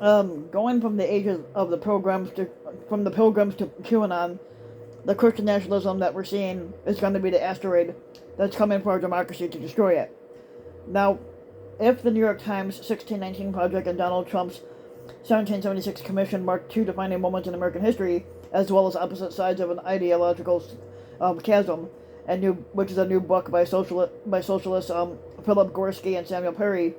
Going from the ages of the pilgrims to QAnon, the Christian nationalism that we're seeing is going to be the asteroid that's coming for our democracy to destroy it. Now, if the New York Times 1619 Project and Donald Trump's 1776 Commission marked two defining moments in American history, as well as opposite sides of an ideological chasm, which is a new book by socialists Philip Gorski and Samuel Perry,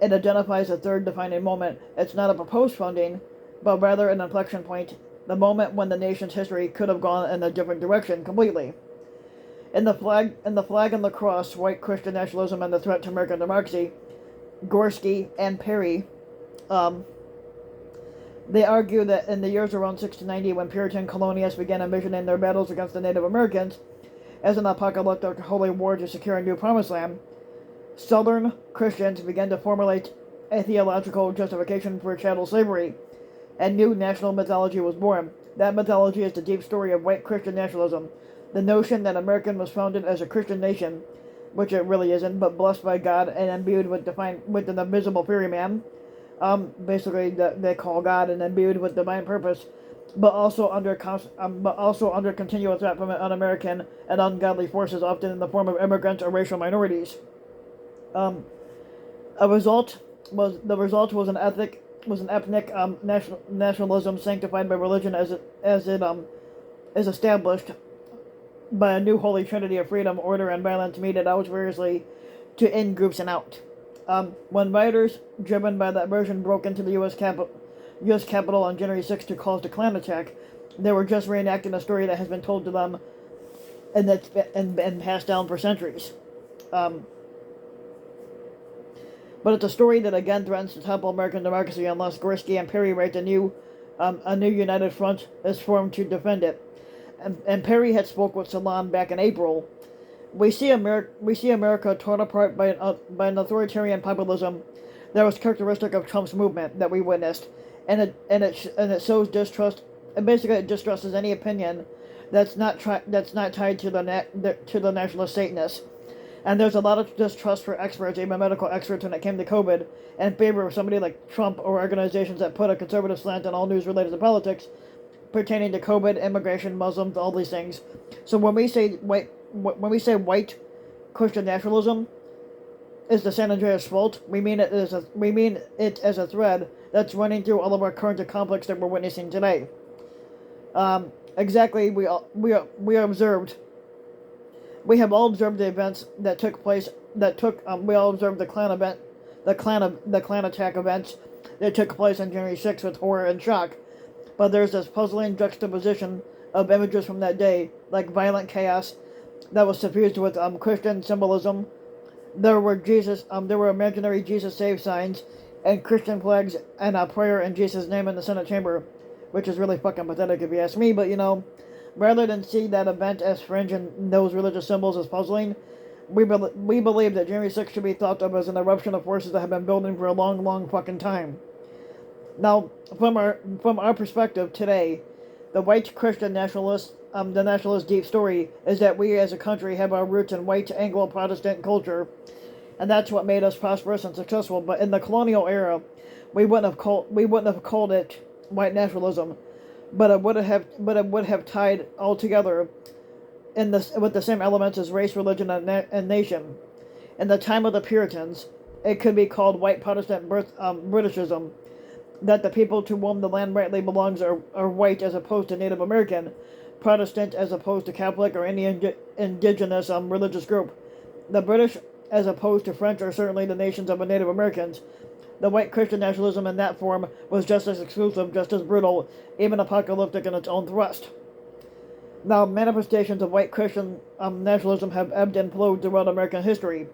it identifies a third defining moment. It's not a proposed founding, but rather an inflection point, the moment when the nation's history could have gone in a different direction completely. In the flag and the cross, white Christian nationalism and the threat to American democracy, Gorski and Perry, um, they argue that in the years around 1690, when Puritan colonialists began envisioning their battles against the Native Americans as an apocalyptic holy war to secure a new promised land, Southern Christians began to formulate a theological justification for chattel slavery, and new national mythology was born. That mythology is the deep story of white Christian nationalism, the notion that America was founded as a Christian nation, which it really isn't, but blessed by God and imbued with an invisible fairy man. Basically, they call God and imbued with divine purpose, but also under continual threat from un-American and ungodly forces, often in the form of immigrants or racial minorities. Um, a result was the result was an ethnic nationalism sanctified by religion as it is established by a new holy trinity of freedom, order, and violence meted out variously to in groups and out. When rioters, driven by that version, broke into the U.S. Capitol on January 6th to cause the Klan attack, they were just reenacting a story that has been told to them and that's been passed down for centuries. But it's a story that again threatens to topple American democracy unless Gorski and Perry write a new united front is formed to defend it. And Perry had spoke with Salon back in April. We see America torn apart by an authoritarian populism that was characteristic of Trump's movement that we witnessed, and it shows distrust. And basically, it distrusts any opinion that's not tied to the nationalist Satanists. And there's a lot of distrust for experts, even medical experts, when it came to COVID, in favor of somebody like Trump or organizations that put a conservative slant on all news related to politics pertaining to COVID, immigration, Muslims, all these things. So when we say white Christian nationalism is the San Andreas fault, we mean it as a thread that's running through all of our current conflicts that we're witnessing today. Exactly, we observed. We have all observed the events that took place. We all observed the Klan attack events that took place on January 6th with horror and shock. But there's this puzzling juxtaposition of images from that day, like violent chaos that was suffused with Christian symbolism. There were imaginary Jesus save signs and Christian flags and a prayer in Jesus' name in the Senate chamber, which is really fucking pathetic if you ask me. But rather than see that event as fringe and those religious symbols as puzzling, we believe that January 6th should be thought of as an eruption of forces that have been building for a long, long fucking time. Now, from our perspective today, the white Christian nationalist, the nationalist deep story is that we as a country have our roots in white Anglo-Protestant culture, and that's what made us prosperous and successful. But in the colonial era, we wouldn't have called it white nationalism, but it would have tied all together with the same elements as race, religion, and nation. In the time of the Puritans, it could be called white Protestant Britishism, that the people to whom the land rightly belongs are white as opposed to Native American, Protestant as opposed to Catholic or any indigenous religious group. The British as opposed to French are certainly the nations of the Native Americans. The white Christian nationalism in that form was just as exclusive, just as brutal, even apocalyptic in its own thrust. Now, manifestations of white Christian nationalism have ebbed and flowed throughout American history,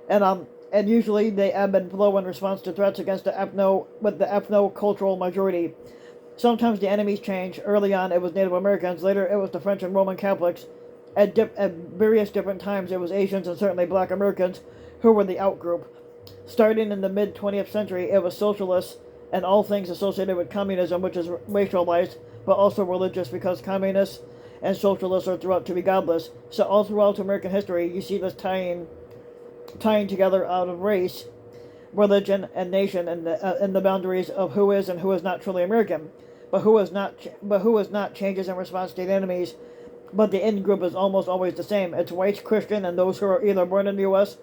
and usually they ebb and flow in response to threats against the ethno-cultural majority. Sometimes the enemies change. Early on, it was Native Americans. Later, it was the French and Roman Catholics. At various different times, it was Asians and certainly Black Americans who were the outgroup. Starting in the mid-20th century, it was socialists and all things associated with communism, which is racialized, but also religious, because communists and socialists are thought to be godless. So all throughout American history, you see this tying together out of race. religion, and nation in the boundaries of who is and who is not truly American. But who is not changes in response to the enemies. But the in group is almost always the same. It's whites, Christian, and those who are either born in the U.S.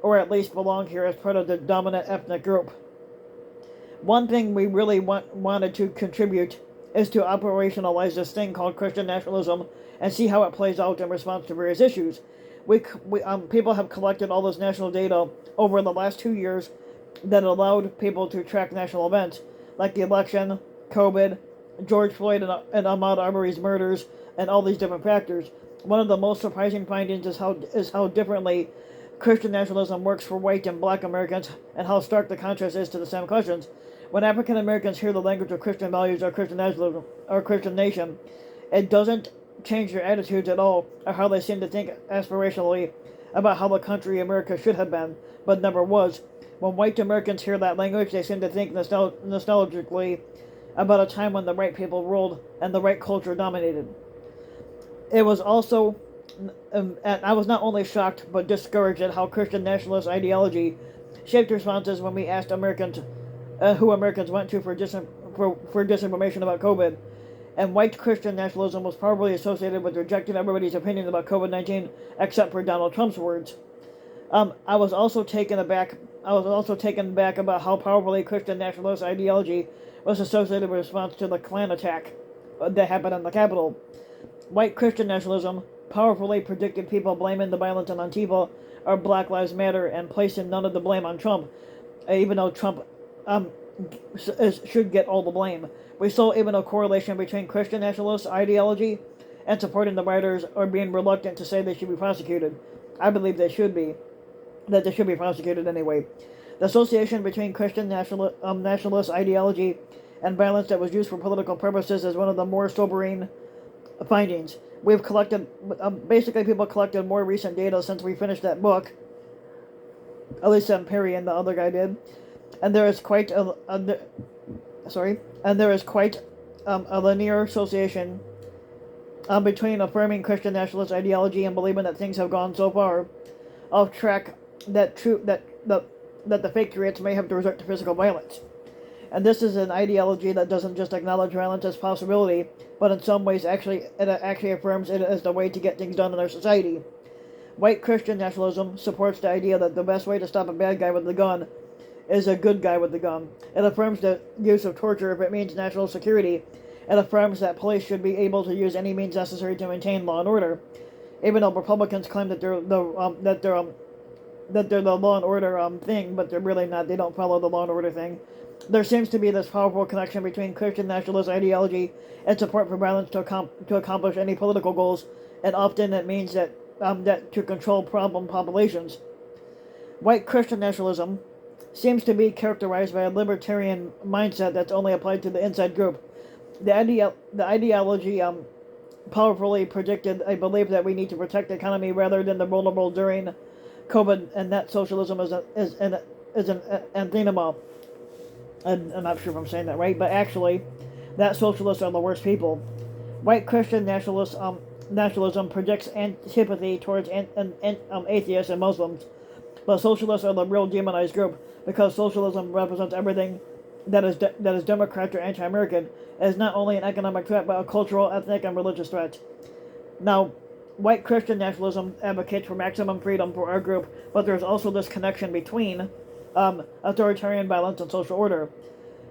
or at least belong here as part of the dominant ethnic group. One thing we really wanted to contribute is to operationalize this thing called Christian nationalism and see how it plays out in response to various issues. People have collected all this national data over the last 2 years that allowed people to track national events like the election, COVID, George Floyd and Ahmaud Arbery's murders, and all these different factors. One of the most surprising findings is how differently Christian nationalism works for white and black Americans, and how stark the contrast is to the same questions. When African Americans hear the language of Christian values or Christian nationalism or Christian nation, it doesn't change their attitudes at all, or how they seem to think aspirationally about how the country America should have been, but never was. When white Americans hear that language, they seem to think nostalgically about a time when the right people ruled and the right culture dominated. It was also, and I was not only shocked but discouraged at how Christian nationalist ideology shaped responses when we asked Americans who Americans went to for disinformation about COVID. And white Christian nationalism was probably associated with rejecting everybody's opinion about COVID-19 except for Donald Trump's words. I was also taken aback about how powerfully Christian nationalist ideology was associated with response to the Klan attack that happened on the Capitol. White Christian nationalism powerfully predicted people blaming the violence on Antifa or Black Lives Matter and placing none of the blame on Trump, even though Trump should get all the blame. We saw even a correlation between Christian nationalist ideology and supporting the rioters or being reluctant to say they should be prosecuted. I believe they should be prosecuted anyway. The association between Christian nationalist ideology and violence that was used for political purposes is one of the more sobering findings. We've collected, basically people collected more recent data since we finished that book, at least Perry and the other guy did, and there is quite a linear association between affirming Christian nationalist ideology and believing that things have gone so far off track that the fake threats may have to resort to physical violence. And this is an ideology that doesn't just acknowledge violence as possibility, but in some ways it actually affirms it as the way to get things done in our society. White Christian nationalism supports the idea that the best way to stop a bad guy with the gun is a good guy with the gun. It affirms the use of torture if it means national security. It affirms that police should be able to use any means necessary to maintain law and order. Even though Republicans claim that they're the law and order thing, but they're really not. They don't follow the law and order thing. There seems to be this powerful connection between Christian nationalist ideology and support for violence to accomplish any political goals, and often it means that to control problem populations. White Christian nationalism seems to be characterized by a libertarian mindset that's only applied to the inside group. The ideology powerfully predicted a belief that we need to protect the economy rather than the vulnerable during COVID, and that socialism is an anathema. I'm not sure if I'm saying that right, but actually, that socialists are the worst people. White Christian nationalism predicts antipathy towards atheists and Muslims, but socialists are the real demonized group because socialism represents everything that is Democrat or anti-American. It is not only an economic threat, but a cultural, ethnic, and religious threat. Now, white Christian nationalism advocates for maximum freedom for our group, but there's also this connection between authoritarian violence and social order.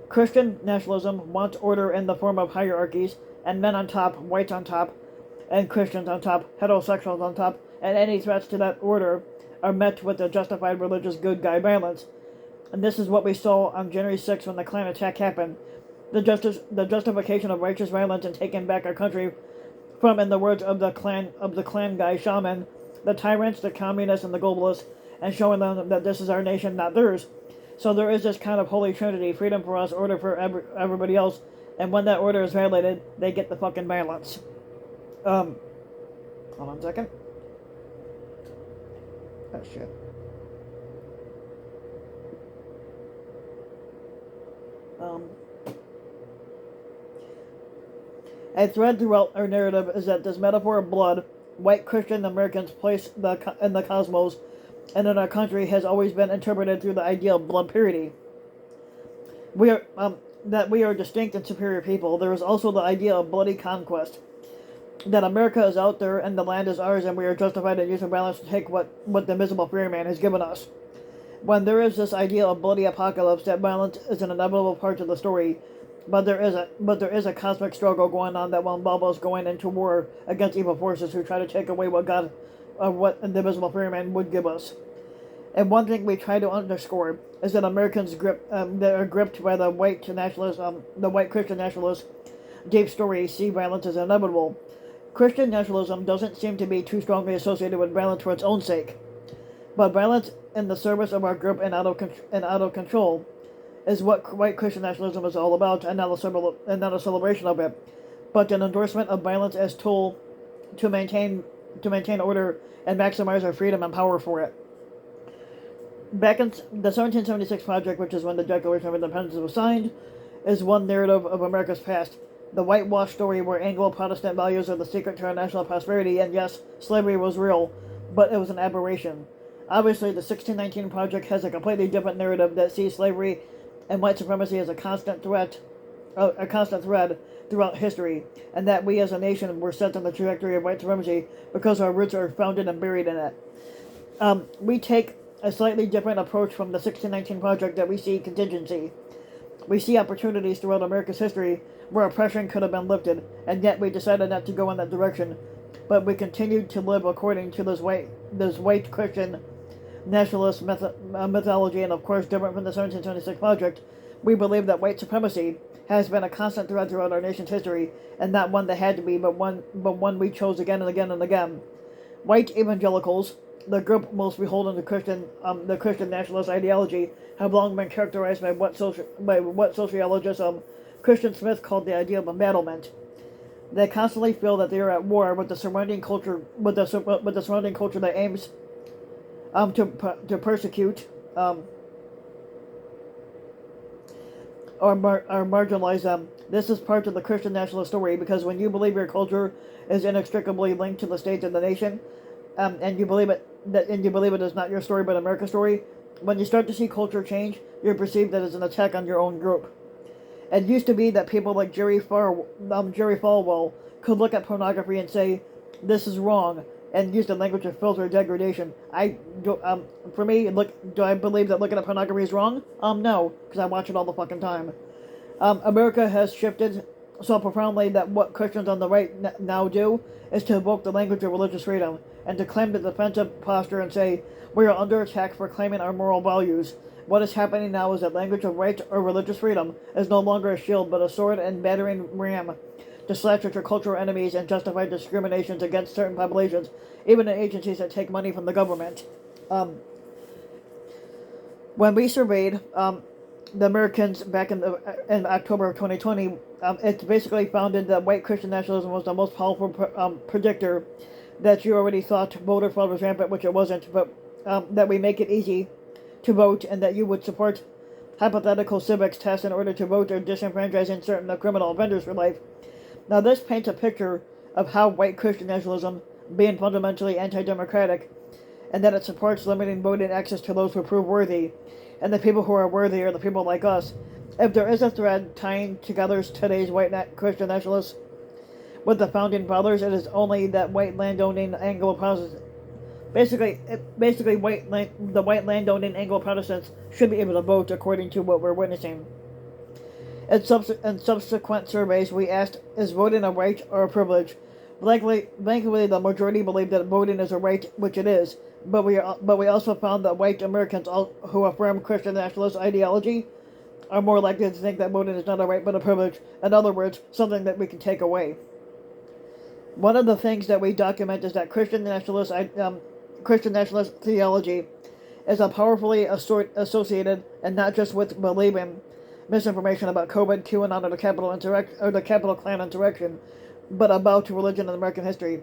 Christian nationalism wants order in the form of hierarchies, and men on top, whites on top, and Christians on top, heterosexuals on top, and any threats to that order are met with a justified religious good guy violence. And this is what we saw on January 6th when the Klan attack happened. The justification of righteous violence and taking back our country from, in the words of the Klan guy shaman, the tyrants, the communists, and the globalists, and showing them that this is our nation, not theirs. So there is this kind of holy trinity: freedom for us, order for everybody else, and when that order is violated, they get the fucking violence. Hold on a second. Oh shit. A thread throughout our narrative is that this metaphor of blood, white Christian Americans place in the cosmos and in our country has always been interpreted through the idea of blood purity. We are that we are distinct and superior people. There is also the idea of bloody conquest, that America is out there and the land is ours, and we are justified in using violence to take what the invisible fairy man has given us. When there is this idea of bloody apocalypse, that violence is an inevitable part of the story, but there is a cosmic struggle going on that will involve us going into war against evil forces who try to take away what what the invisible fairy man would give us. And one thing we try to underscore is that Americans that are gripped by the white Christian nationalist deep story see violence as inevitable. Christian nationalism doesn't seem to be too strongly associated with violence for its own sake, but violence in the service of our group and out of control is what white Christian nationalism is all about, and not a celebration of it, but an endorsement of violence as tool to maintain order and maximize our freedom and power for it. Back in the 1776 Project, which is when the Declaration of Independence was signed, is one narrative of America's past. The whitewash story where Anglo-Protestant values are the secret to our national prosperity, and yes, slavery was real, but it was an aberration. Obviously, the 1619 Project has a completely different narrative that sees slavery and white supremacy as a constant thread throughout history, and that we as a nation were set on the trajectory of white supremacy because our roots are founded and buried in it. We take a slightly different approach from the 1619 Project that we see contingency. We see opportunities throughout America's history where oppression could have been lifted, and yet we decided not to go in that direction. But we continued to live according to this white Christian nationalist mythology, and of course different from the 1776 Project. We believe that white supremacy has been a constant thread throughout our nation's history, and not one that had to be, but one we chose again and again and again. White evangelicals, the group most beholden to the Christian nationalist ideology, have long been characterized by what sociologist Christian Smith called the idea of embattlement. They constantly feel that they are at war with the surrounding culture, with the surrounding culture that aims to persecute or marginalize them. This is part of the Christian nationalist story, because when you believe your culture is inextricably linked to the state and the nation, and you believe it is not your story but America's story, when you start to see culture change, you're perceived as an attack on your own group. It used to be that people like Jerry Falwell could look at pornography and say, "This is wrong," and use the language of filter degradation. For me, do I believe that looking at pornography is wrong? No, because I watch it all the fucking time. America has shifted so profoundly that what Christians on the right now do is to evoke the language of religious freedom and to claim the defensive posture and say, we are under attack for claiming our moral values. What is happening now is that language of right or religious freedom is no longer a shield but a sword and battering ram to slash at your cultural enemies and justify discriminations against certain populations, even in agencies that take money from the government. When we surveyed the Americans back in October of 2020, it's basically found that white Christian nationalism was the most powerful predictor that you already thought voter fraud was rampant, which it wasn't, but that we make it easy to vote, and that you would support hypothetical civics tests in order to vote or disenfranchising certain criminal offenders for life. Now, this paints a picture of how white Christian nationalism, being fundamentally anti-democratic, and that it supports limiting voting access to those who prove worthy, and the people who are worthy are the people like us. If there is a thread tying together today's white Christian nationalists with the founding fathers, it is only that white landowning Anglo-Protestants, the white landowning Anglo-Protestants should be able to vote according to what we're witnessing. In subsequent surveys, we asked, is voting a right or a privilege? Blankly, the majority believe that voting is a right, which it is, but we also found that white Americans who affirm Christian nationalist ideology are more likely to think that voting is not a right but a privilege. In other words, something that we can take away. One of the things that we document is that Christian nationalist theology is a powerfully associated, and not just with believing misinformation about COVID, QAnon, or the Capitol Klan insurrection, but about religion and American history.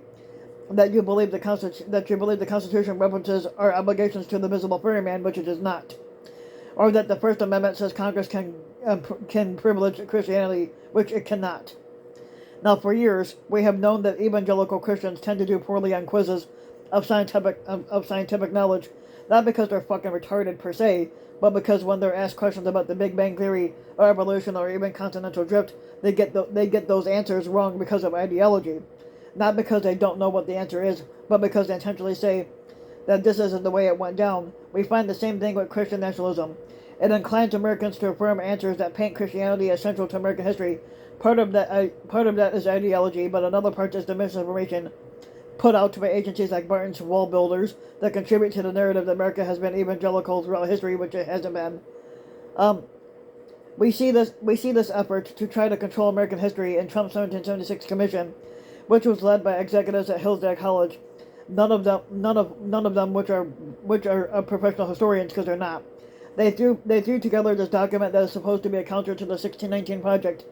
That you believe the Constitution references our obligations to the visible fairyman, which it does not, or that the First Amendment says Congress can privilege Christianity, which it cannot. Now, for years, we have known that evangelical Christians tend to do poorly on quizzes of scientific knowledge, Not because they're fucking retarded per se, but because when they're asked questions about the Big Bang Theory or evolution or even continental drift, they get those answers wrong because of ideology. Not because they don't know what the answer is, but because they intentionally say that this isn't the way it went down. We find the same thing with Christian nationalism. It inclines Americans to affirm answers that paint Christianity as central to American history. Part of that is ideology, but another part is the misinformation put out by agencies like Barton's Wall Builders that contribute to the narrative that America has been evangelical throughout history, which it hasn't been. Um, we see this effort to try to control American history in Trump's 1776 commission, which was led by executives at Hillsdale College. None of them which are professional historians, because they're not. They threw together this document that is supposed to be a counter to the 1619 Project,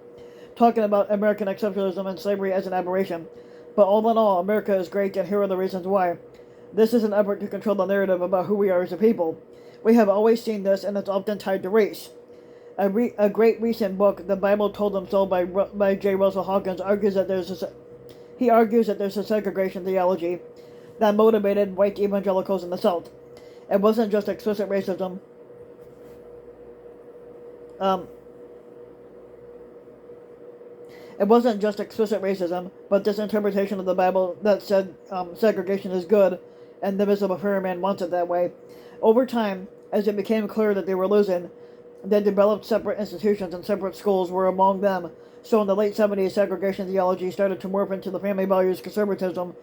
talking about American exceptionalism and slavery as an aberration. But all in all, America is great, and here are the reasons why. This is an effort to control the narrative about who we are as a people. We have always seen this, and it's often tied to race. A great recent book, The Bible Told Them So by J. Russell Hawkins, argues that there's a segregation theology that motivated white evangelicals in the South. It wasn't just explicit racism. It wasn't just explicit racism, but this interpretation of the Bible that said segregation is good, and the visible prayer man wants it that way. Over time, as it became clear that they were losing, they developed separate institutions, and separate schools were among them. So in the late 70s, segregation theology started to morph into the family values conservatism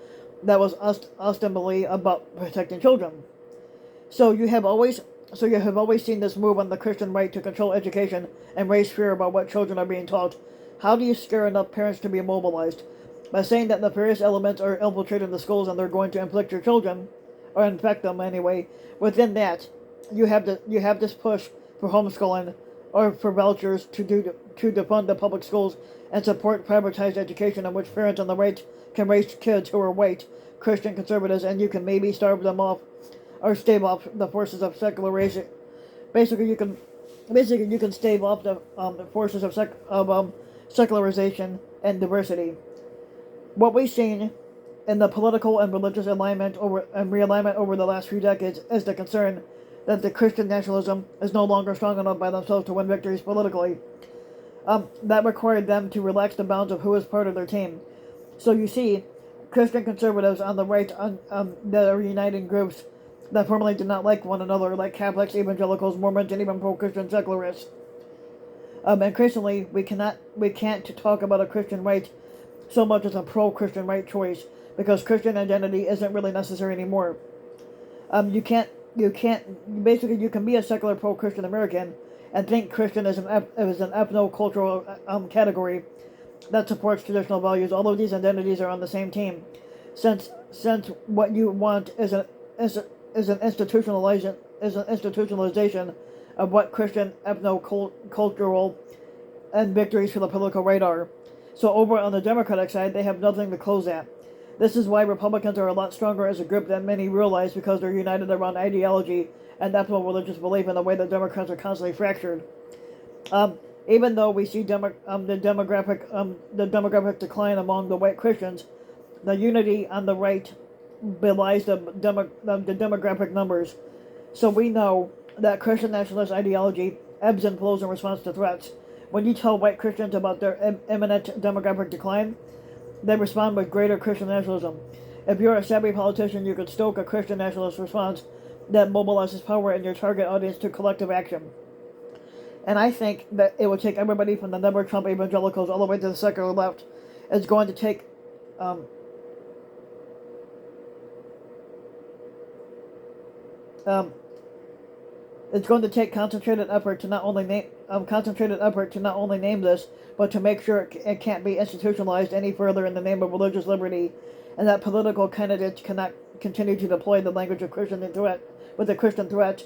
that was ostensibly about protecting children. So you have always seen this move on the Christian right to control education and raise fear about what children are being taught. How do you scare enough parents to be immobilized? By saying that the various elements are infiltrating the schools and they're going to inflict your children, or infect them anyway. Within that, you have this push for homeschooling or for vouchers to defund the public schools and support privatized education, in which parents on the right can raise kids who are white, Christian conservatives, and you can maybe starve them off or stave off the forces of secularization. Basically, you can stave off the forces of secularization and diversity. What we've seen in the political and religious realignment over the last few decades is the concern that the Christian nationalism is no longer strong enough by themselves to win victories politically. That required them to relax the bounds of who is part of their team. So you see, Christian conservatives on the right that are uniting groups that formerly did not like one another, like Catholics, evangelicals, Mormons, and even pro-Christian secularists. Increasingly, we can't talk about a Christian right so much as a pro-Christian right choice, because Christian identity isn't really necessary anymore. You can be a secular pro-Christian American and think Christian is an ethno-cultural category that supports traditional values. All of these identities are on the same team, since what you want is an institutionalization of what Christian ethno-cultural and victories for the political right are. So over on the Democratic side, they have nothing to close at. This is why Republicans are a lot stronger as a group than many realize, because they're united around ideology and ethno-religious belief in the way that Democrats are constantly fractured. Even though we see the demographic decline among the white Christians, the unity on the right belies the demographic numbers. So we know that Christian nationalist ideology ebbs and flows in response to threats. When you tell white Christians about their imminent demographic decline, they respond with greater Christian nationalism. If you're a savvy politician, you could stoke a Christian nationalist response that mobilizes power in your target audience to collective action. And I think that it would take everybody from the never Trump evangelicals all the way to the secular left. It's going to take it's going to take concentrated effort to not only name this, but to make sure it can't be institutionalized any further in the name of religious liberty, and that political candidates cannot continue to deploy the language of Christian threat with a Christian threat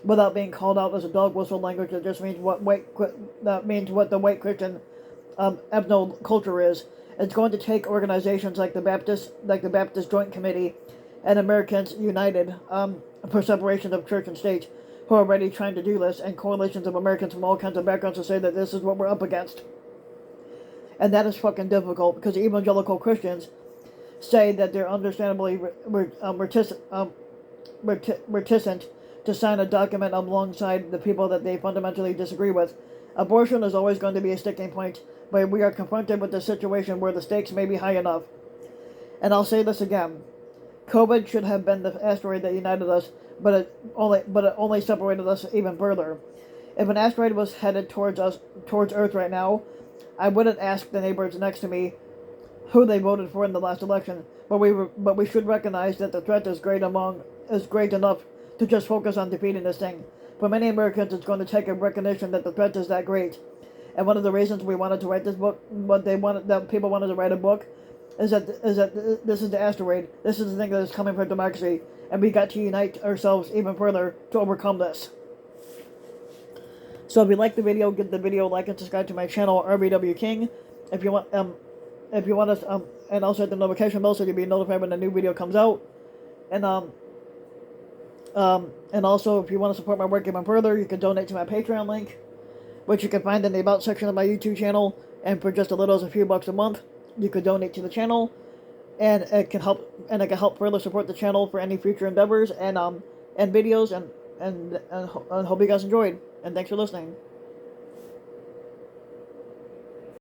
without being called out as a dog whistle language that just means what the white Christian ethno culture is. It's going to take organizations like the Baptist Joint Committee and Americans United for separation of church and state, who are already trying to do this, and coalitions of Americans from all kinds of backgrounds to say that this is what we're up against. And that is fucking difficult, because evangelical Christians say that they're understandably reticent to sign a document alongside the people that they fundamentally disagree with. Abortion is always going to be a sticking point, but we are confronted with a situation where the stakes may be high enough. And I'll say this again. COVID should have been the asteroid that united us, but it only separated us even further. If an asteroid was headed towards Earth right now, I wouldn't ask the neighbors next to me who they voted for in the last election, but we should recognize that the threat is great enough to just focus on defeating this thing. For many Americans, it's going to take a recognition that the threat is that great. And one of the reasons we wanted to write this book, that people wanted to write a book, is that this is the asteroid. This is the thing that is coming for democracy, and we got to unite ourselves even further to overcome this. So if you like the video, give the video a like and subscribe to my channel, RBW King. If you want us, and also hit the notification bell so you'll be notified when a new video comes out. And also, if you want to support my work even further, you can donate to my Patreon link, which you can find in the About section of my YouTube channel. And for just as little as a few bucks a month, you could donate to the channel, and it can help further support the channel for any future endeavors and videos. And hope you guys enjoyed. And thanks for listening.